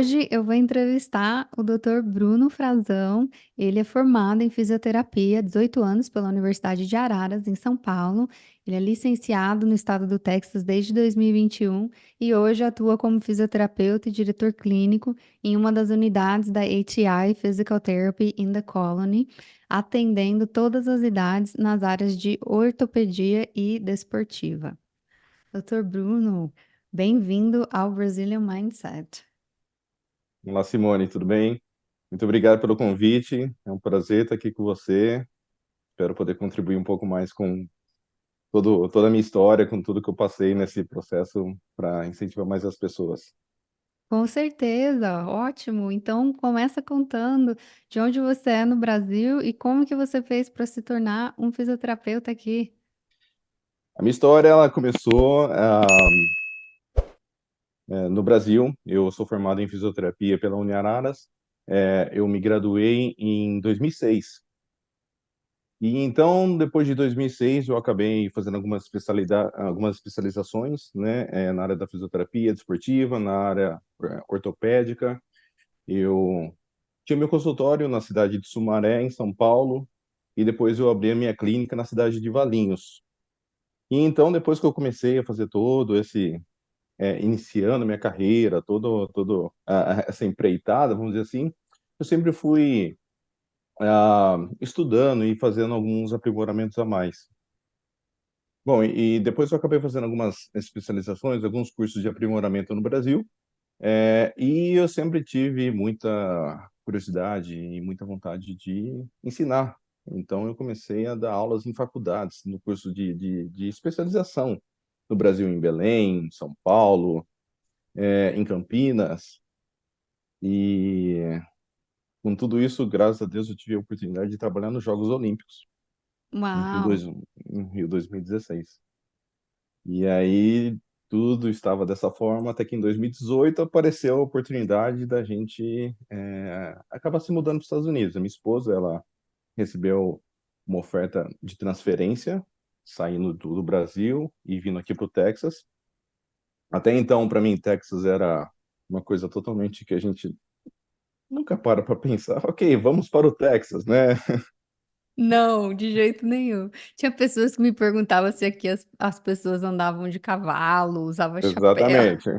Hoje eu vou entrevistar o Dr. Bruno Frazão. Ele é formado em fisioterapia há 18 anos pela Universidade de Araras, em São Paulo. Ele é licenciado no estado do Texas desde 2021 e hoje atua como fisioterapeuta e diretor clínico em uma das unidades da HCI Physical Therapy in the Colony, atendendo todas as idades nas áreas de ortopedia e desportiva. Dr. Bruno, bem-vindo ao Brazilian Mindset. Olá, Simone, tudo bem? Muito obrigado pelo convite. É um prazer estar aqui com você. Espero poder contribuir um pouco mais com toda a minha história, com tudo que eu passei nesse processo para incentivar mais as pessoas. Com certeza, ótimo. Então, começa contando de onde você é no Brasil e como que você fez para se tornar um fisioterapeuta aqui. A minha história, ela começou no Brasil. Eu sou formado em fisioterapia pela Uniararas. Eu me graduei em 2006. E então, depois de 2006, eu acabei fazendo algumas especializações, né, na área da fisioterapia desportiva, na área ortopédica. Eu tinha meu consultório na cidade de Sumaré, em São Paulo, e depois eu abri a minha clínica na cidade de Valinhos. E então, depois que eu comecei a fazer todo iniciando minha carreira, essa empreitada, vamos dizer assim, eu sempre fui estudando e fazendo alguns aprimoramentos a mais. Bom, e depois eu acabei fazendo algumas especializações, alguns cursos de aprimoramento no Brasil, e eu sempre tive muita curiosidade e muita vontade de ensinar. Então, eu comecei a dar aulas em faculdades, no curso de especialização no Brasil, em Belém, em São Paulo, em Campinas. E com tudo isso, graças a Deus, eu tive a oportunidade de trabalhar nos Jogos Olímpicos, em Rio, Uau! dois, em Rio 2016. E aí tudo estava dessa forma, até que em 2018 apareceu a oportunidade da gente acabar se mudando para os Estados Unidos. A minha esposa, ela recebeu uma oferta de transferência, saindo do Brasil e vindo aqui para o Texas. Até então, para mim, Texas era uma coisa totalmente que a gente nunca para pensar. Ok, vamos para o Texas, né? Não, de jeito nenhum. Tinha pessoas que me perguntavam se aqui as pessoas andavam de cavalo, usavam chapéu. Exatamente.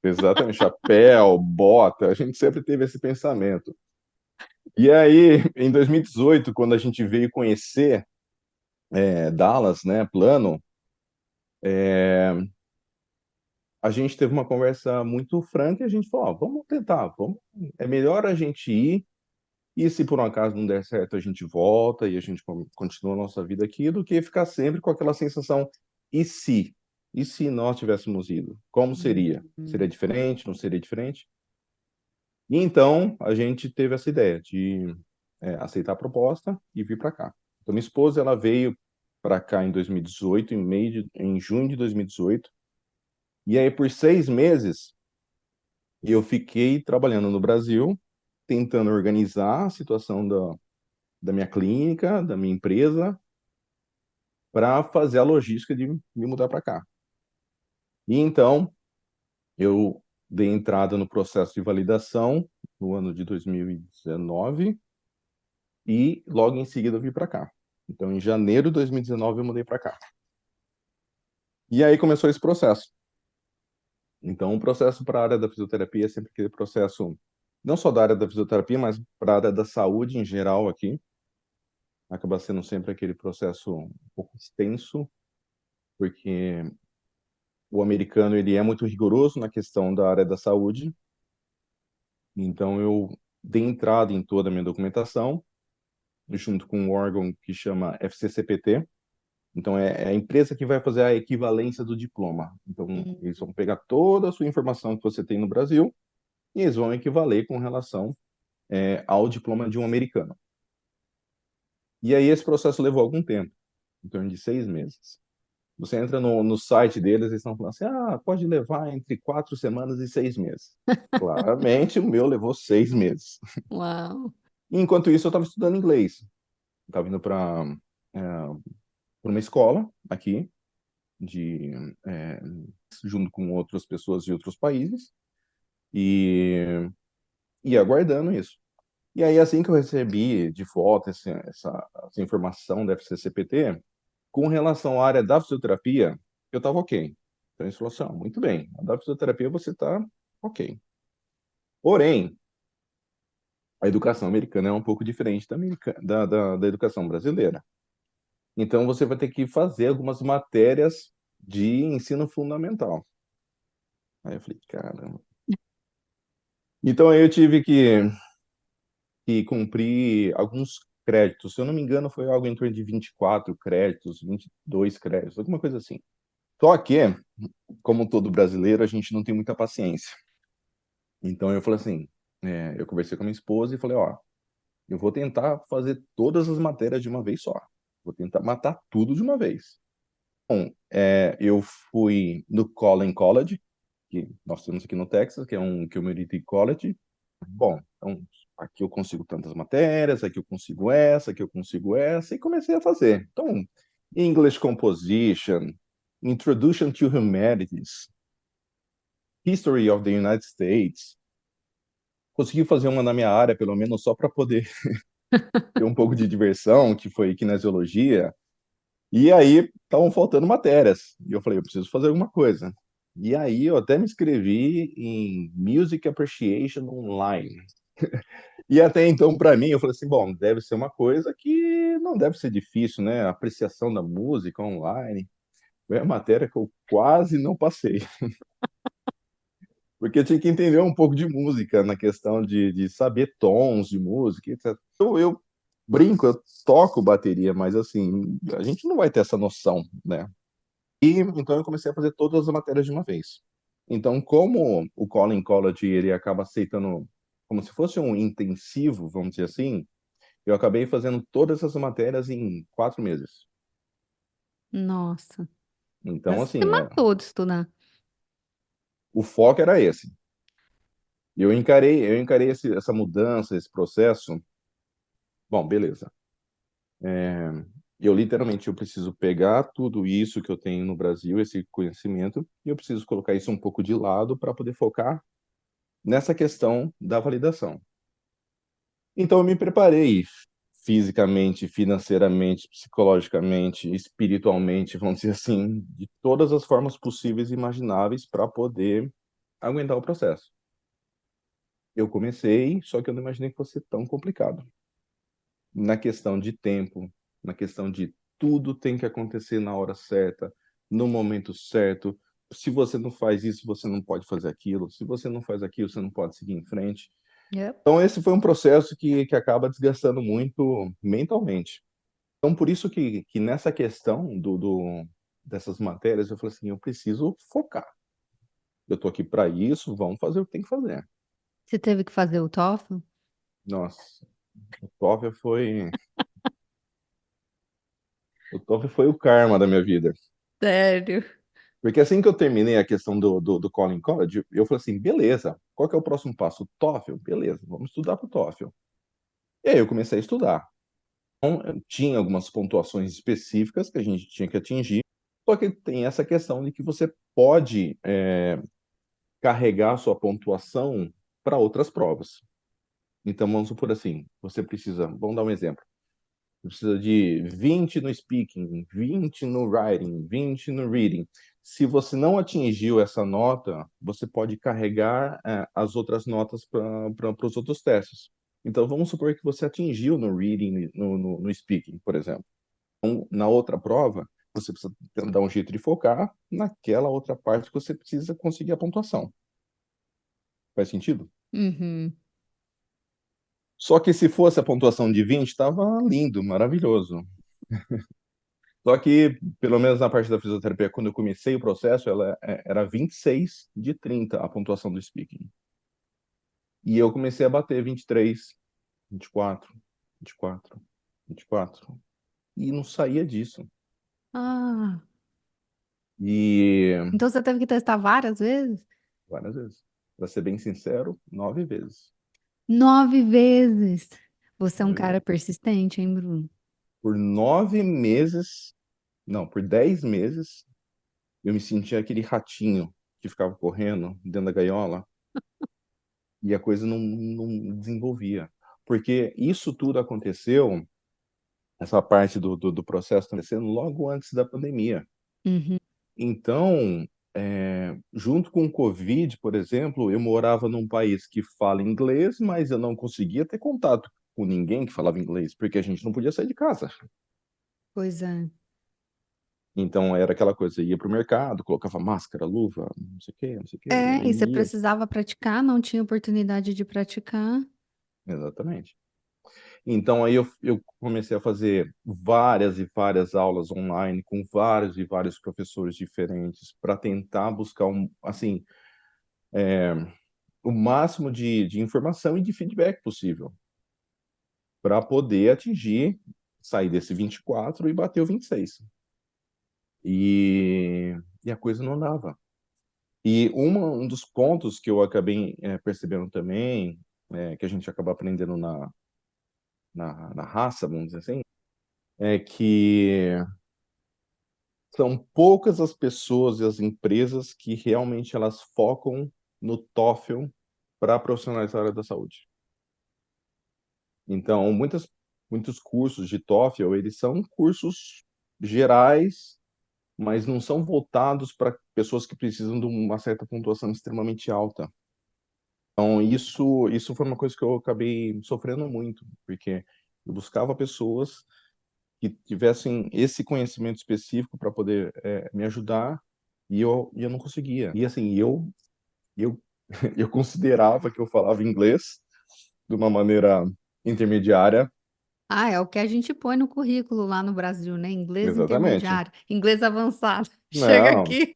Exatamente. Chapéu, bota, a gente sempre teve esse pensamento. E aí, em 2018, quando a gente veio conhecer Dallas, né, Plano, a gente teve uma conversa muito franca e a gente falou, ó, vamos tentar, vamos, é melhor a gente ir e se por um acaso não der certo, a gente volta e a gente continua a nossa vida aqui, do que ficar sempre com aquela sensação, e se? E se nós tivéssemos ido? Como seria? Seria Hum. diferente? Não seria diferente? E então, a gente teve essa ideia de aceitar a proposta e vir para cá. Então, minha esposa, ela veio para cá em 2018, em junho de 2018, e aí por 6 meses eu fiquei trabalhando no Brasil, tentando organizar a situação da minha clínica, da minha empresa, para fazer a logística de me mudar para cá. E então, eu dei entrada no processo de validação no ano de 2019 e logo em seguida eu vim para cá. Então, em janeiro de 2019 eu mudei para cá. E aí começou esse processo. Então, o processo para a área da fisioterapia é sempre aquele processo, não só da área da fisioterapia, mas para a área da saúde em geral aqui. Acaba sendo sempre aquele processo um pouco extenso, porque o americano ele é muito rigoroso na questão da área da saúde. Então, eu dei entrada em toda a minha documentação, junto com um órgão que chama FCCPT. Então, é a empresa que vai fazer a equivalência do diploma. Então, eles vão pegar toda a sua informação que você tem no Brasil e eles vão equivaler com relação ao diploma de um americano. E aí esse processo levou algum tempo, em torno de 6 meses. Você entra no site deles, eles estão falando assim, pode levar entre 4 semanas e 6 meses. Claramente, o meu levou 6 meses. Uau! E, enquanto isso, eu estava estudando inglês. Estava indo para uma escola aqui, de, é, junto com outras pessoas de outros países. E e aguardando isso. E aí, assim que eu recebi de volta essa informação da FCCPT, com relação à área da fisioterapia, eu estava ok. Então, eles falaram assim, ah, muito bem, a da fisioterapia você está ok. Porém, a educação americana é um pouco diferente da educação brasileira. Então, você vai ter que fazer algumas matérias de ensino fundamental. Aí eu falei, caramba. Então, aí eu tive que cumprir alguns créditos. Se eu não me engano, foi algo em torno de 24 créditos, 22 créditos, alguma coisa assim. Só que, como todo brasileiro, a gente não tem muita paciência. Então, eu falei assim, eu conversei com a minha esposa e falei, ó, eu vou tentar fazer todas as matérias de uma vez só. Vou tentar matar tudo de uma vez. Bom, eu fui no Collin College, que nós temos aqui no Texas, que é um community college. Bom, então aqui eu consigo tantas matérias, aqui eu consigo essa, aqui eu consigo essa, e comecei a fazer. Então, English Composition, Introduction to Humanities, History of the United States. Consegui fazer uma na minha área, pelo menos só para poder ter um pouco de diversão, que foi kinesiologia. E aí estavam faltando matérias. E eu falei, eu preciso fazer alguma coisa. E aí eu até me inscrevi em Music Appreciation Online. E até então, para mim, eu falei assim, bom, deve ser uma coisa que não deve ser difícil, né? Apreciação da música online. Foi a matéria que eu quase não passei. Porque eu tinha que entender um pouco de música, na questão de saber tons de música, etc. Então, eu brinco, eu toco bateria, mas assim, a gente não vai ter essa noção, né? E então eu comecei a fazer todas as matérias de uma vez. Então, como o Collin College ele acaba aceitando como se fosse um intensivo, vamos dizer assim, eu acabei fazendo todas essas matérias em 4 meses. Nossa. Então, Mas você assim, matou de estudar. o foco era esse. E eu encarei essa mudança, esse processo. Bom, beleza. Eu literalmente eu preciso pegar tudo isso que eu tenho no Brasil, esse conhecimento, e eu preciso colocar isso um pouco de lado para poder focar nessa questão da validação. Então, eu me preparei fisicamente, financeiramente, psicologicamente, espiritualmente, vamos dizer assim, de todas as formas possíveis e imagináveis para poder aguentar o processo. Eu comecei, só que eu não imaginei que fosse tão complicado. Na questão de tempo, na questão de tudo tem que acontecer na hora certa, no momento certo. Se você não faz isso, você não pode fazer aquilo. Se você não faz aquilo, você não pode seguir em frente. Yep. Então, esse foi um processo que acaba desgastando muito mentalmente. Então, por isso que nessa questão dessas matérias, eu falei assim, eu preciso focar. Eu tô aqui para isso, vamos fazer o que tem que fazer. Você teve que fazer o TOEFL? Nossa, o TOEFL foi, o TOEFL foi o karma da minha vida. Sério? Porque assim que eu terminei a questão do Collin College, eu falei assim, beleza, qual que é o próximo passo? O TOEFL? Beleza, vamos estudar para o TOEFL. E aí eu comecei a estudar. Então, tinha algumas pontuações específicas que a gente tinha que atingir, só que tem essa questão de que você pode carregar a sua pontuação para outras provas. Então, vamos supor assim, você precisa, vamos dar um exemplo, você precisa de 20 no speaking, 20 no writing, 20 no reading. Se você não atingiu essa nota, você pode carregar as outras notas para os outros testes. Então, vamos supor que você atingiu no reading, no speaking, por exemplo. Então, na outra prova, você precisa dar um jeito de focar naquela outra parte que você precisa conseguir a pontuação. Faz sentido? Uhum. Só que se fosse a pontuação de 20, estava lindo, maravilhoso. Só que, pelo menos na parte da fisioterapia, quando eu comecei o processo, ela era 26 de 30 a pontuação do speaking. E eu comecei a bater 23, 24, 24, 24. E não saía disso. Ah, E então você teve que testar várias vezes? várias vezes. Para ser bem sincero, 9 vezes. 9 vezes. Você é um 9 vezes. cara persistente, hein, Bruno? Por 9 meses, não, por 10 meses, eu me sentia aquele ratinho que ficava correndo dentro da gaiola. e a coisa não desenvolvia. Porque isso tudo aconteceu, essa parte do processo acontecendo logo antes da pandemia. Uhum. Então, junto com o Covid, por exemplo, eu morava num país que fala inglês, mas eu não conseguia ter contato com ninguém que falava inglês, porque a gente não podia sair de casa. Pois é. Então era aquela coisa, ia para o mercado, colocava máscara, luva, não sei o quê, não sei o quê, e É, e você aí ia. precisava praticar, não tinha oportunidade de praticar. Exatamente. Então aí eu comecei a fazer várias e várias aulas online com vários e vários professores diferentes para tentar buscar assim, o máximo de informação e de feedback possível para poder atingir, sair desse 24 e bater o 26. E a coisa não andava. E um dos pontos que eu acabei percebendo também, que a gente acaba aprendendo na raça, vamos dizer assim, é que são poucas as pessoas e as empresas que realmente elas focam no TOEFL para profissionais da área da saúde. Então, muitos cursos de TOEFL, eles são cursos gerais, mas não são voltados para pessoas que precisam de uma certa pontuação extremamente alta. Então, isso foi uma coisa que eu acabei sofrendo muito, porque eu buscava pessoas que tivessem esse conhecimento específico para poder me ajudar e eu não conseguia. E assim, eu, eu considerava que eu falava inglês de uma maneira intermediária. Ah, é o que a gente põe no currículo lá no Brasil, né? Inglês Exatamente. intermediário, inglês avançado. Chega Não, aqui,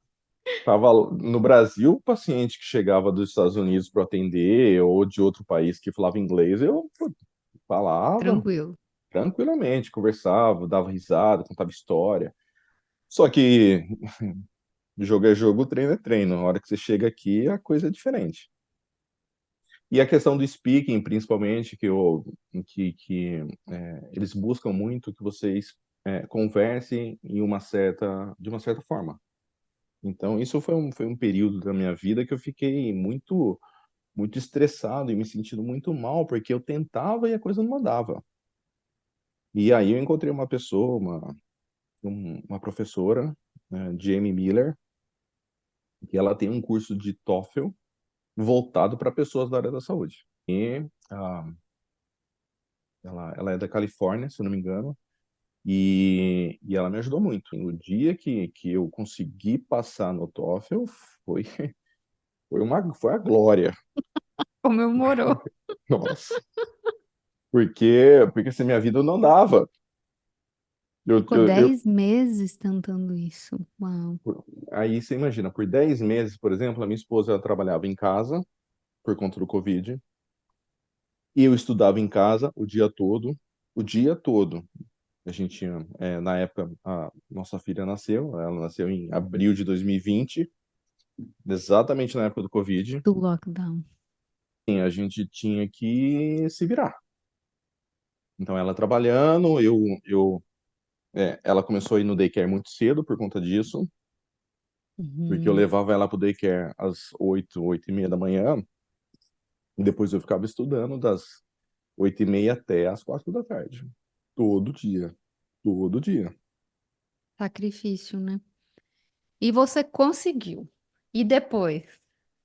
tava no Brasil, o paciente que chegava dos Estados Unidos para atender ou de outro país que falava inglês, eu falava tranquilo. tranquilamente, conversava, dava risada, contava história. Só que jogo é jogo, treino é treino. Na hora que você chega aqui, a coisa é diferente. E a questão do speaking, principalmente, que eles buscam muito que vocês conversem de uma certa forma. Então, isso foi um período da minha vida que eu fiquei muito estressado e me sentindo muito mal, porque eu tentava e a coisa não mandava. E aí eu encontrei uma pessoa, uma professora, Jamie Miller, que ela tem um curso de TOEFL voltado para pessoas da área da saúde. E ah, ela é da Califórnia, se eu não me engano, e ela me ajudou muito. No dia que eu consegui passar no TOEFL, foi, foi a glória. Comemorou. Nossa, porque assim, minha vida não dava. Ficou 10 meses tentando isso. Uau. Aí você imagina, por 10 meses, por exemplo, a minha esposa ela trabalhava em casa por conta do Covid, e eu estudava em casa o dia todo. A gente tinha, na época, a nossa filha nasceu, ela nasceu em abril de 2020, exatamente na época do Covid. Do lockdown. E a gente tinha que se virar. Então, ela trabalhando, ela começou a ir no daycare muito cedo por conta disso, porque eu Uhum. levava ela pro daycare às 8h, 8h30 da manhã, e depois eu ficava estudando das 8h30 até às 4 da tarde. Todo dia. Todo dia. Sacrifício, né? E você conseguiu. E depois?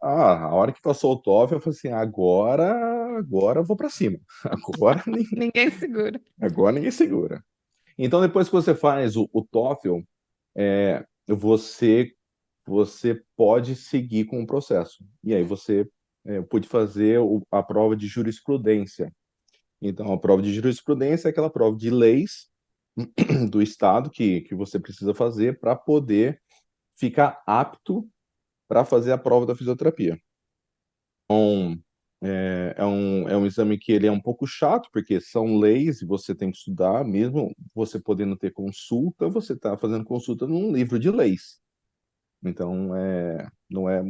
Ah, a hora que passou o TOEFL, eu falei assim, agora eu vou para cima. Agora, Ninguém segura. agora ninguém segura. Então, depois que você faz o TOEFL, você pode seguir com o processo. E aí você pode fazer a prova de jurisprudência. Então, a prova de jurisprudência é aquela prova de leis do Estado que você precisa fazer para poder ficar apto para fazer a prova da fisioterapia. É um exame que ele é um pouco chato, porque são leis e você tem que estudar, mesmo você podendo ter consulta, você está fazendo consulta num livro de leis. Então, não é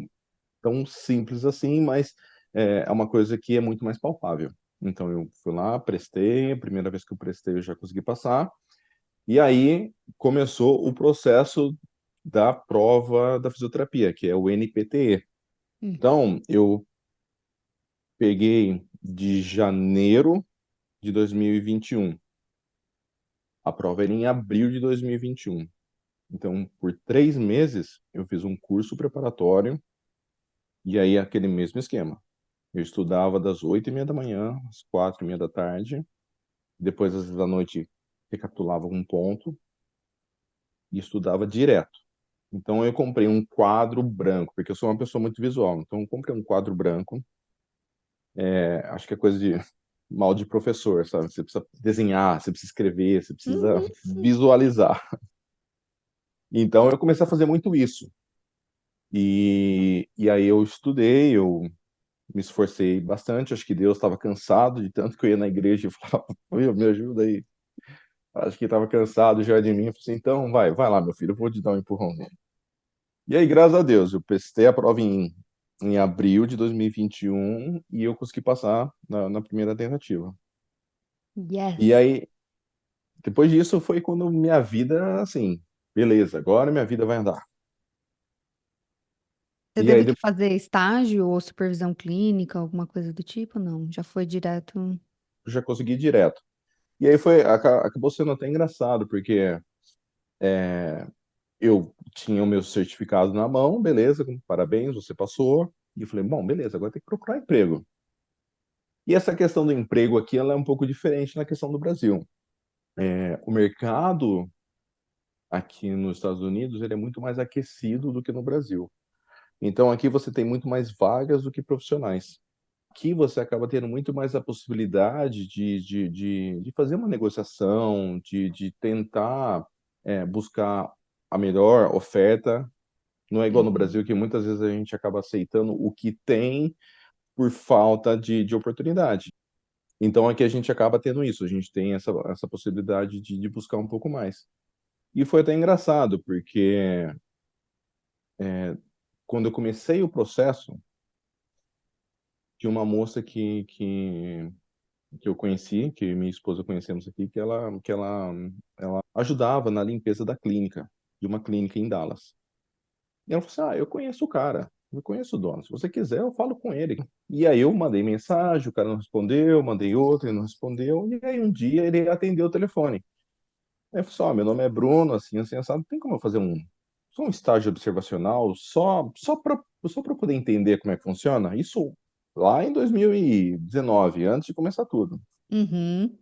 tão simples assim, mas é uma coisa que é muito mais palpável. Então, eu fui lá, prestei, a primeira vez que eu prestei eu já consegui passar, e aí começou o processo da prova da fisioterapia, que é o NPTE. Hum. Então, peguei de janeiro de 2021. A prova era em abril de 2021. Então, por 3 meses, eu fiz um curso preparatório e aí aquele mesmo esquema. Eu estudava das 8h30 da manhã às 4h30 da tarde, depois às vezes da noite recapitulava um ponto e estudava direto. Então eu comprei um quadro branco, porque eu sou uma pessoa muito visual. Então eu comprei um quadro branco. Acho que é coisa de mal de professor, sabe? Você precisa desenhar, você precisa escrever, você precisa Uhum. visualizar. Então eu comecei a fazer muito isso. E aí eu estudei, eu me esforcei bastante. Acho que Deus estava cansado de tanto que eu ia na igreja e falava, "Oi, me ajuda aí." Acho que estava cansado já de mim. Eu falei assim, então vai lá, meu filho, eu vou te dar um empurrãozinho. E aí, graças a Deus, eu prestei a prova em abril de 2021 e eu consegui passar na primeira tentativa. E Yes. aí, depois disso, foi quando minha vida, assim, beleza, agora minha vida vai andar. Você E aí, teve que depois fazer estágio ou supervisão clínica, alguma coisa do tipo? Não, já foi direto. eu já consegui ir direto. E aí acabou sendo até engraçado, porque eu tinha o meu certificado na mão, beleza, parabéns, você passou. E eu falei, bom, beleza, agora tem que procurar emprego. E essa questão do emprego aqui, ela é um pouco diferente na questão do Brasil. O mercado aqui nos Estados Unidos, ele é muito mais aquecido do que no Brasil. Então aqui você tem muito mais vagas do que profissionais. Aqui você acaba tendo muito mais a possibilidade de fazer uma negociação, de tentar buscar a melhor oferta. Não é igual no Uhum. Brasil, que muitas vezes a gente acaba aceitando o que tem por falta de oportunidade. Então aqui a gente acaba tendo isso, a gente tem essa possibilidade de buscar um pouco mais. E foi até engraçado, porque quando eu comecei o processo, tinha uma moça que eu conheci, que minha esposa conhecemos aqui, ela ajudava na limpeza da clínica, de uma clínica em Dallas. E ela falou assim, eu conheço o cara, eu conheço o dono, se você quiser eu falo com ele. E aí eu mandei mensagem, o cara não respondeu, mandei outro, ele não respondeu, e aí um dia ele atendeu o telefone. Aí eu falei assim, meu nome é Bruno, assim, assado, tem como eu fazer só um estágio observacional, só para poder entender como é que funciona? Isso lá em 2019, antes de começar tudo. Uhum.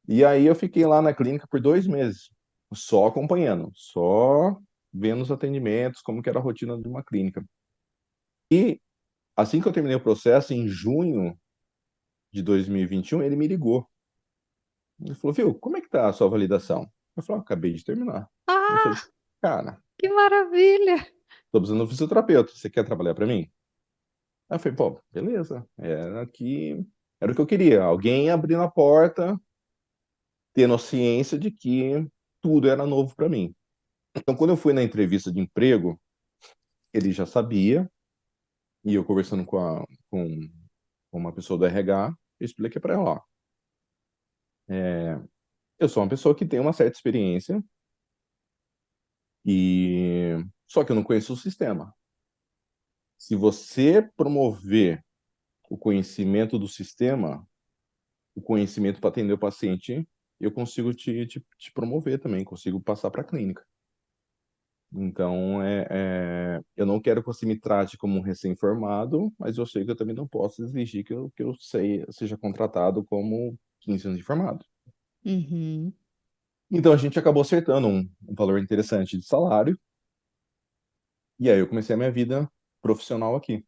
E aí eu fiquei lá na clínica por 2 meses, só acompanhando, só vendo os atendimentos, como que era a rotina de uma clínica. E assim que eu terminei o processo, em junho de 2021, ele me ligou. Ele falou, viu, como é que tá a sua validação? Eu falei, acabei de terminar. Ele falou, Ah, cara, que maravilha! tô precisando de um fisioterapeuta, você quer trabalhar para mim? Aí eu falei, pô, beleza, era o que eu queria, alguém abrindo a porta, tendo a ciência de que tudo era novo para mim. Então, quando eu fui na entrevista de emprego, ele já sabia, e eu conversando com uma pessoa do RH, eu expliquei para ela, ó, eu sou uma pessoa que tem uma certa experiência, e só que eu não conheço o sistema. Se você promover o conhecimento do sistema, o conhecimento para atender o paciente, eu consigo te promover também, consigo passar para a clínica. Então, eu não quero que você me trate como um recém-formado, mas eu sei que eu também não posso exigir que eu seja contratado como 15 anos de formado. Uhum. Então, a gente acabou acertando um valor interessante de salário, e aí eu comecei a minha vida profissional aqui.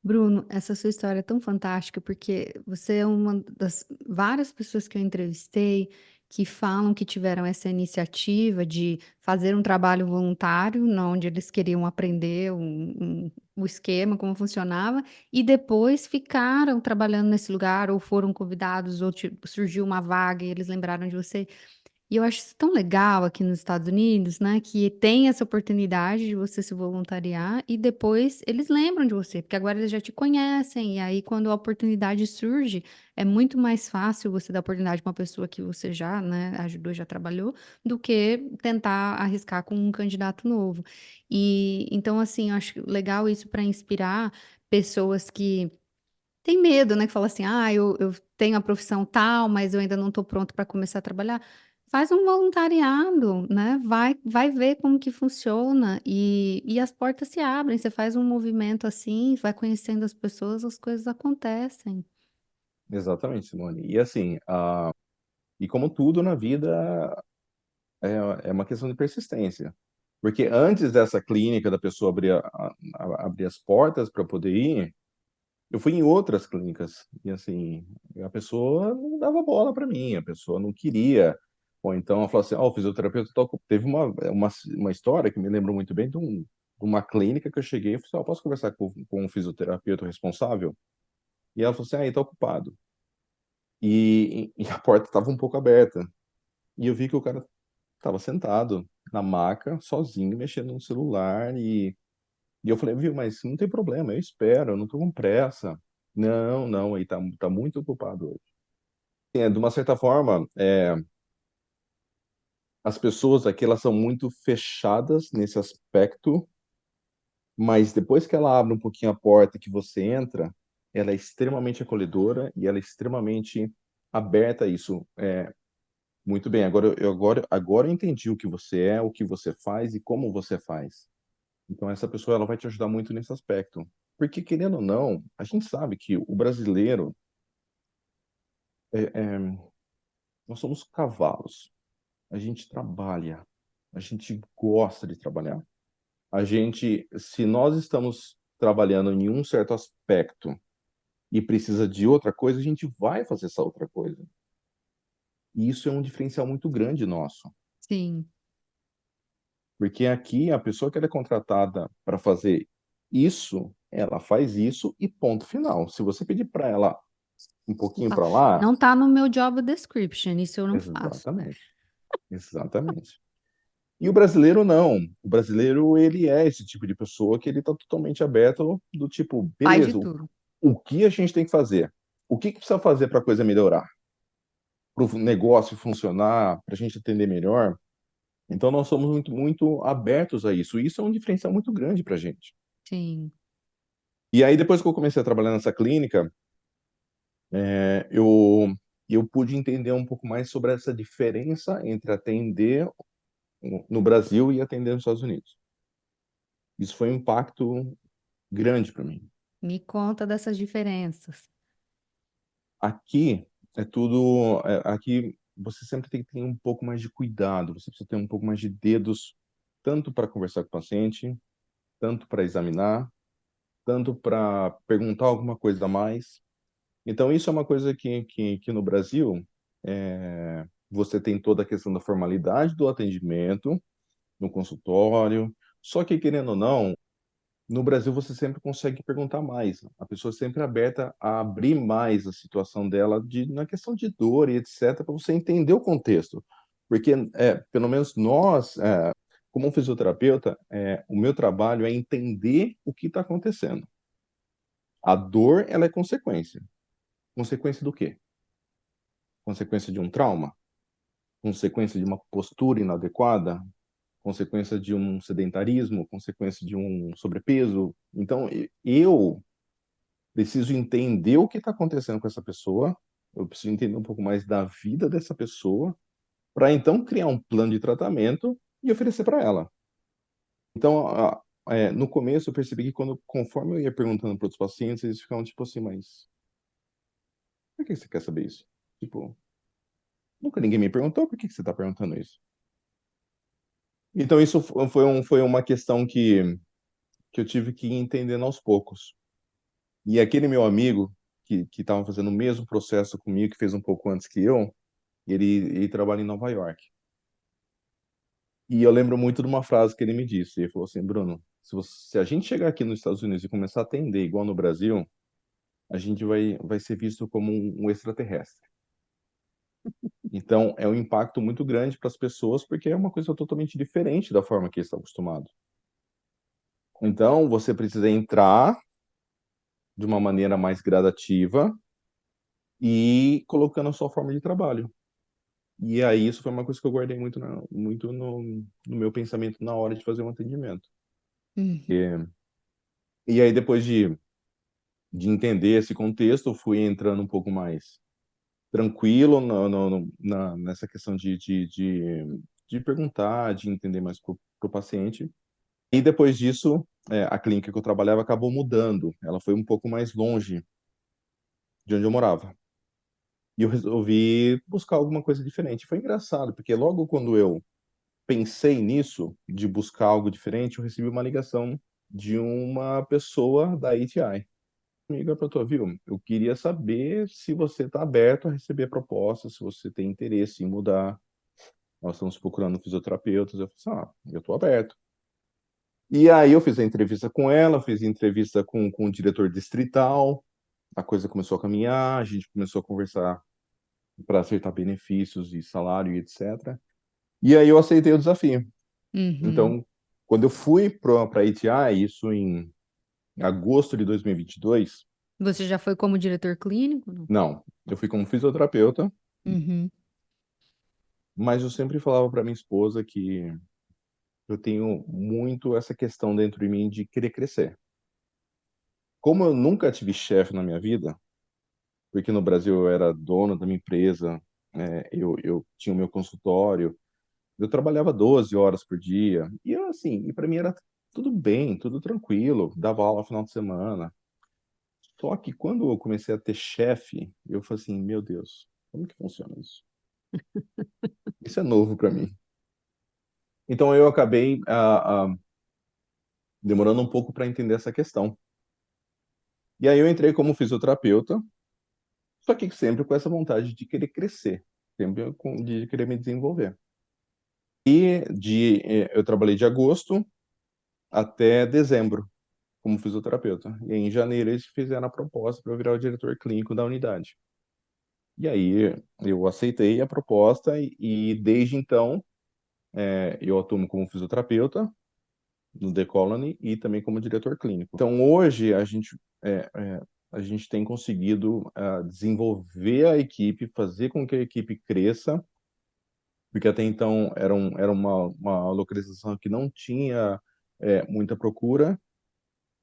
Bruno, essa sua história é tão fantástica porque você é uma das várias pessoas que eu entrevistei que falam que tiveram essa iniciativa de fazer um trabalho voluntário, onde eles queriam aprender o esquema, como funcionava, e depois ficaram trabalhando nesse lugar, ou foram convidados, ou surgiu uma vaga e eles lembraram de você. E eu acho isso tão legal aqui nos Estados Unidos, né, que tem essa oportunidade de você se voluntariar e depois eles lembram de você, porque agora eles já te conhecem, e aí quando a oportunidade surge, é muito mais fácil você dar oportunidade para uma pessoa que você já, né, ajudou, já trabalhou, do que tentar arriscar com um candidato novo. E então, assim, eu acho legal isso para inspirar pessoas que tem medo, né? Que fala assim, ah, eu tenho a profissão tal, mas eu ainda não estou pronto para começar a trabalhar. Faz um voluntariado, né? Vai ver como que funciona e as portas se abrem. Você faz um movimento assim, vai conhecendo as pessoas, as coisas acontecem. Exatamente, Simone. E assim, e como tudo na vida, é uma questão de persistência. Porque antes dessa clínica, da pessoa abrir as portas para poder ir, eu fui em outras clínicas. E assim, a pessoa não dava bola para mim, a pessoa não queria. Ou então ela falou assim: Ó, o fisioterapeuta teve uma história que me lembro muito bem de uma clínica que eu cheguei e falei assim: Ó, posso conversar com um fisioterapeuta responsável? E ela falou assim: Ah, ele tá ocupado. E a porta estava um pouco aberta. E eu vi que o cara estava sentado na maca, sozinho, mexendo no celular. E eu falei, viu, mas não tem problema, eu espero, eu não tô com pressa. Não, não, ele tá muito ocupado hoje. De uma certa forma, as pessoas aqui, elas são muito fechadas nesse aspecto, mas depois que ela abre um pouquinho a porta que você entra, ela é extremamente acolhedora e ela é extremamente aberta a isso. Muito bem, agora eu entendi o que você é, o que você faz e como você faz. Então, essa pessoa ela vai te ajudar muito nesse aspecto. Porque, querendo ou não, a gente sabe que o brasileiro, é, é, nós somos cavalos. A gente trabalha, a gente gosta de trabalhar. Se nós estamos trabalhando em um certo aspecto e precisa de outra coisa, a gente vai fazer essa outra coisa. E isso é um diferencial muito grande nosso. Sim. Porque aqui a pessoa que ela é contratada para fazer isso, ela faz isso e ponto final. Se você pedir para ela um pouquinho Fala, para lá, não tá no meu job description, isso eu não faço. exatamente, exatamente. E o brasileiro não. O brasileiro, ele é esse tipo de pessoa que ele está totalmente aberto do tipo, Faz de beleza, tudo. o que a gente tem que fazer? O que precisa fazer para a coisa melhorar? Para o negócio funcionar, para a gente atender melhor? Então, nós somos muito, muito abertos a isso. E isso é um diferencial muito grande para a gente. Sim. E aí, depois que eu comecei a trabalhar nessa clínica, eu pude entender um pouco mais sobre essa diferença entre atender no Brasil e atender nos Estados Unidos. Isso foi um impacto grande para mim. Me conta dessas diferenças. Aqui aqui você sempre tem que ter um pouco mais de cuidado, você precisa ter um pouco mais de dedos, tanto para conversar com o paciente, tanto para examinar, tanto para perguntar alguma coisa a mais. Então, isso é uma coisa que no Brasil, você tem toda a questão da formalidade do atendimento no consultório, só que, querendo ou não, no Brasil você sempre consegue perguntar mais. A pessoa sempre é aberta a abrir mais a situação dela na questão de dor e etc, para você entender o contexto. Porque, pelo menos nós, como um fisioterapeuta, o meu trabalho é entender o que está acontecendo. A dor, ela é consequência. Consequência do quê? Consequência de um trauma? Consequência de uma postura inadequada? Consequência de um sedentarismo? Consequência de um sobrepeso? Então, eu preciso entender o que está acontecendo com essa pessoa, eu preciso entender um pouco mais da vida dessa pessoa, para então criar um plano de tratamento e oferecer para ela. Então, no começo eu percebi que conforme eu ia perguntando para outros pacientes, eles ficavam tipo assim, mas por que você quer saber isso? Tipo, nunca ninguém me perguntou, por que você está perguntando isso? Então, isso foi uma questão que eu tive que ir entendendo aos poucos. E aquele meu amigo que estava fazendo o mesmo processo comigo, que fez um pouco antes que eu, ele trabalha em Nova York. E eu lembro muito de uma frase que ele me disse. Ele falou assim, Bruno, se a gente chegar aqui nos Estados Unidos e começar a atender igual no Brasil, a gente vai ser visto como um extraterrestre. Então, é um impacto muito grande para as pessoas, porque é uma coisa totalmente diferente da forma que eles estão acostumados. Então, você precisa entrar de uma maneira mais gradativa e colocando a sua forma de trabalho. E aí, isso foi uma coisa que eu guardei muito, muito no meu pensamento na hora de fazer um atendimento. Uhum. E aí, depois de entender esse contexto, eu fui entrando um pouco mais tranquilo nessa questão de perguntar, de entender mais para o paciente. E depois disso, a clínica que eu trabalhava acabou mudando. Ela foi um pouco mais longe de onde eu morava. E eu resolvi buscar alguma coisa diferente. Foi engraçado, porque logo quando eu pensei nisso, de buscar algo diferente, eu recebi uma ligação de uma pessoa da ATI. Amiga, para tua, viu? Eu queria saber se você está aberto a receber propostas, se você tem interesse em mudar. Nós estamos procurando fisioterapeutas. Eu falei assim, eu estou aberto. E aí eu fiz a entrevista com ela, fiz a entrevista com o diretor distrital, a coisa começou a caminhar, a gente começou a conversar para acertar benefícios e salário e etc. E aí eu aceitei o desafio. Uhum. Então, quando eu fui para a ATI, isso em agosto de 2022, Você já foi como diretor clínico? Não? não, eu fui como fisioterapeuta, Uhum. mas eu sempre falava para minha esposa que eu tenho muito essa questão dentro de mim de querer crescer. Como eu nunca tive chefe na minha vida, porque no Brasil eu era dono da minha empresa, eu tinha o meu consultório, eu trabalhava 12 horas por dia, e eu, assim, e para mim era tudo bem, tudo tranquilo, dava aula no final de semana. Só que quando eu comecei a ter chefe, eu falei assim, meu Deus, como que funciona isso? Isso é novo para mim. Então eu acabei demorando um pouco para entender essa questão. E aí eu entrei como fisioterapeuta, só que sempre com essa vontade de querer crescer, sempre de querer me desenvolver. Eu trabalhei de agosto até dezembro como fisioterapeuta. E aí, em janeiro eles fizeram a proposta para eu virar o diretor clínico da unidade. E aí eu aceitei a proposta e desde então eu atuo como fisioterapeuta no The Colony e também como diretor clínico. Então hoje a gente tem conseguido desenvolver a equipe, fazer com que a equipe cresça, porque até então era uma localização que não tinha muita procura,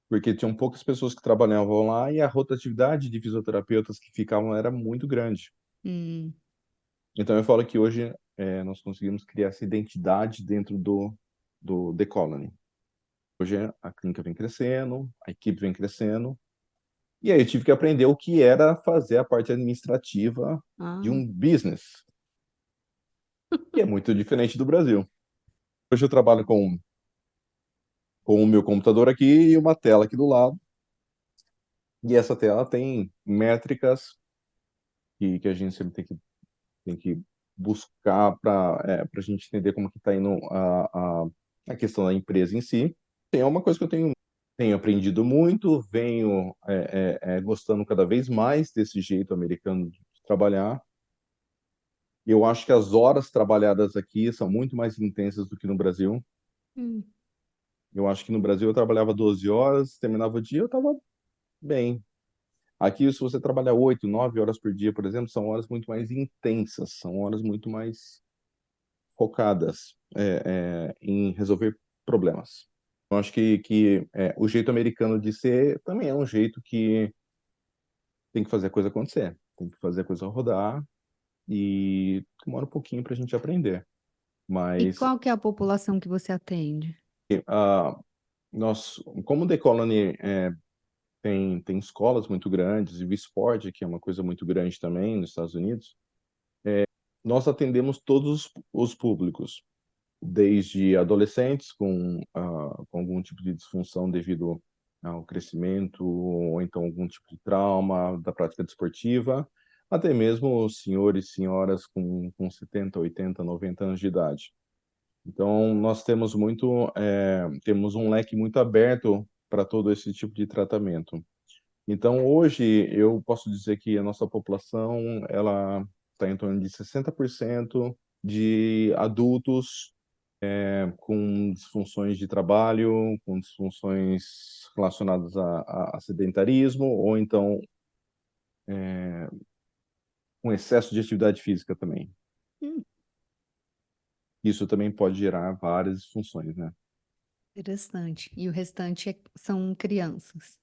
porque tinham poucas pessoas que trabalhavam lá e a rotatividade de fisioterapeutas que ficavam era muito grande. Hum. Então eu falo que hoje nós conseguimos criar essa identidade dentro do The Colony. Hoje a clínica vem crescendo, a equipe vem crescendo, e aí eu tive que aprender o que era fazer a parte administrativa de Ah. um business, que é muito diferente do Brasil. Hoje eu trabalho com o meu computador aqui e uma tela aqui do lado, e essa tela tem métricas que a gente sempre tem que buscar para a gente entender como que está indo a questão da empresa em si. É uma coisa que eu tenho aprendido muito, venho gostando cada vez mais desse jeito americano de trabalhar. Eu acho que as horas trabalhadas aqui são muito mais intensas do que no Brasil. Hum. Eu acho que no Brasil eu trabalhava 12 horas, terminava o dia, eu estava bem. Aqui, se você trabalhar 8, 9 horas por dia, por exemplo, são horas muito mais intensas, são horas muito mais focadas em resolver problemas. Eu acho que o jeito americano de ser também é um jeito que tem que fazer a coisa acontecer, tem que fazer a coisa rodar e demora um pouquinho para a gente aprender. E Mas qual que é a população que você atende? ah, nós, como The Colony tem escolas muito grandes e o esporte, que é uma coisa muito grande também nos Estados Unidos, nós atendemos todos os públicos, desde adolescentes com algum tipo de disfunção devido ao crescimento, ou então algum tipo de trauma da prática desportiva, até mesmo senhores e senhoras com 70, 80, 90 anos de idade. Então, nós temos um leque muito aberto para todo esse tipo de tratamento. Então, hoje, eu posso dizer que a nossa população, ela está em torno de 60% de adultos com disfunções de trabalho, com disfunções relacionadas a sedentarismo, ou então com excesso de atividade física também. Hum. Isso também pode gerar várias disfunções, né? Interessante. E o restante são crianças.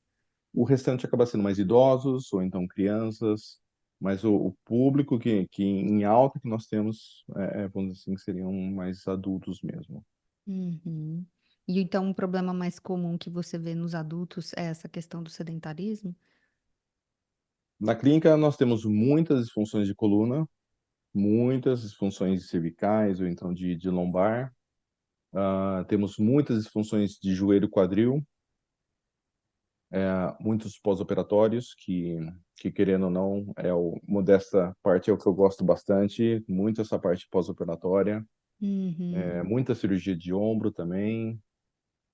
O restante acaba sendo mais idosos ou então crianças, mas o público que em alta que nós temos, vamos dizer assim, seriam mais adultos mesmo. Uhum. E então um problema mais comum que você vê nos adultos é essa questão do sedentarismo? Na clínica, nós temos muitas disfunções de coluna, muitas disfunções cervicais ou então de lombar. Temos muitas disfunções de joelho e quadril, muitos pós-operatórios, que querendo ou não, modesta parte é o que eu gosto bastante, muito essa parte pós-operatória, Uhum. muita cirurgia de ombro também.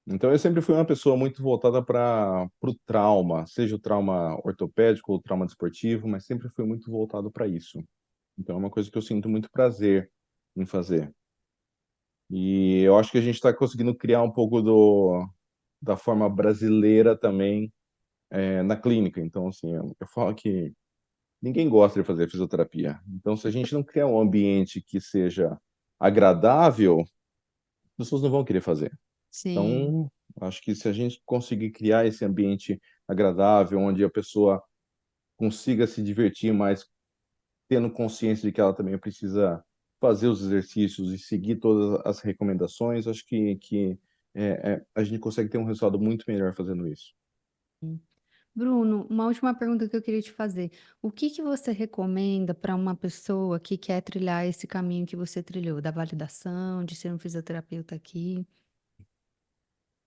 Então, eu sempre fui uma pessoa muito voltada para o trauma, seja o trauma ortopédico ou o trauma desportivo, mas sempre fui muito voltado para isso. Então, é uma coisa que eu sinto muito prazer em fazer. E eu acho que a gente está conseguindo criar um pouco da forma brasileira também, na clínica. Então, assim, eu falo que ninguém gosta de fazer fisioterapia. Então, se a gente não criar um ambiente que seja agradável, as pessoas não vão querer fazer. Sim. Então, acho que se a gente conseguir criar esse ambiente agradável, onde a pessoa consiga se divertir mais, tendo consciência de que ela também precisa fazer os exercícios e seguir todas as recomendações, acho que a gente consegue ter um resultado muito melhor fazendo isso. Bruno, uma última pergunta que eu queria te fazer. O que que você recomenda para uma pessoa que quer trilhar esse caminho que você trilhou, da validação, de ser um fisioterapeuta aqui?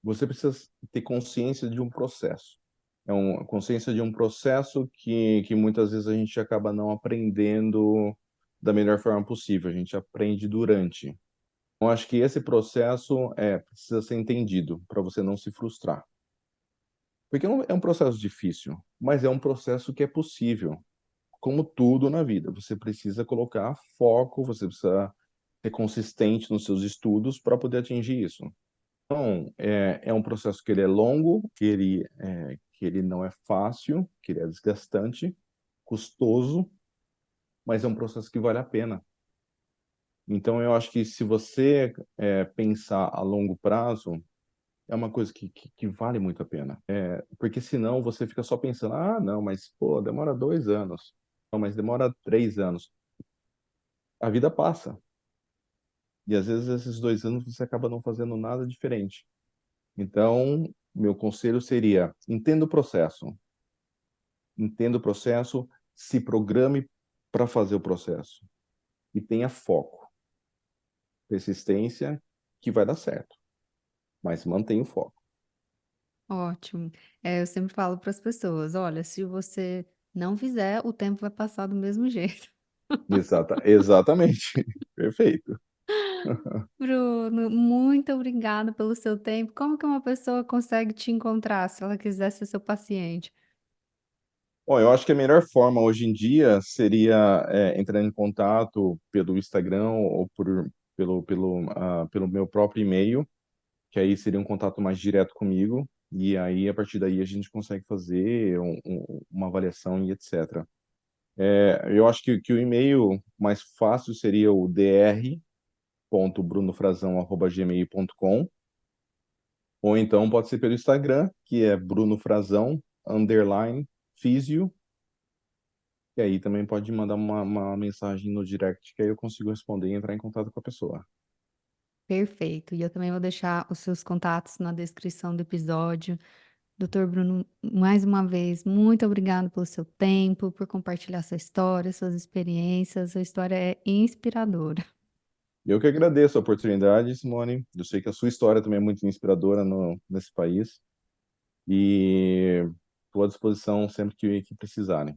Você precisa ter consciência de um processo. É uma consciência de um processo que muitas vezes a gente acaba não aprendendo da melhor forma possível, a gente aprende durante. Então, acho que esse processo precisa ser entendido para você não se frustrar. Porque é um processo difícil, mas é um processo que é possível. Como tudo na vida, você precisa colocar foco, você precisa ser consistente nos seus estudos para poder atingir isso. Então, é um processo que ele é longo, que ele não é fácil, que ele é desgastante, custoso, mas é um processo que vale a pena. Então, eu acho que se você pensar a longo prazo, é uma coisa que vale muito a pena. Porque senão você fica só pensando, ah, não, mas pô, demora 2 anos. Não, mas demora 3 anos. A vida passa. E às vezes esses 2 anos você acaba não fazendo nada diferente. Então, meu conselho seria: entenda o processo, se programe para fazer o processo e tenha foco, persistência, que vai dar certo, mas mantenha o foco. Ótimo. Eu sempre falo para as pessoas: olha, se você não fizer, o tempo vai passar do mesmo jeito. Exatamente. Perfeito. Bruno, muito obrigada pelo seu tempo. Como que uma pessoa consegue te encontrar se ela quiser ser seu paciente? Bom, eu acho que a melhor forma hoje em dia seria entrar em contato pelo Instagram ou pelo meu próprio e-mail, que aí seria um contato mais direto comigo, e aí a partir daí a gente consegue fazer uma avaliação e etc. Eu acho que o e-mail mais fácil seria o dr.brunofrazão@gmail.com, ou então pode ser pelo Instagram, que é brunofrazão_físio, e aí também pode mandar uma mensagem no direct, que aí eu consigo responder e entrar em contato com a pessoa. Perfeito. E eu também vou deixar os seus contatos na descrição do episódio. Doutor Bruno, mais uma vez, muito obrigado pelo seu tempo, por compartilhar sua história, suas experiências. Sua história é inspiradora. Eu que agradeço a oportunidade, Simone. Eu sei que a sua história também é muito inspiradora nesse país. E estou à disposição sempre que precisarem.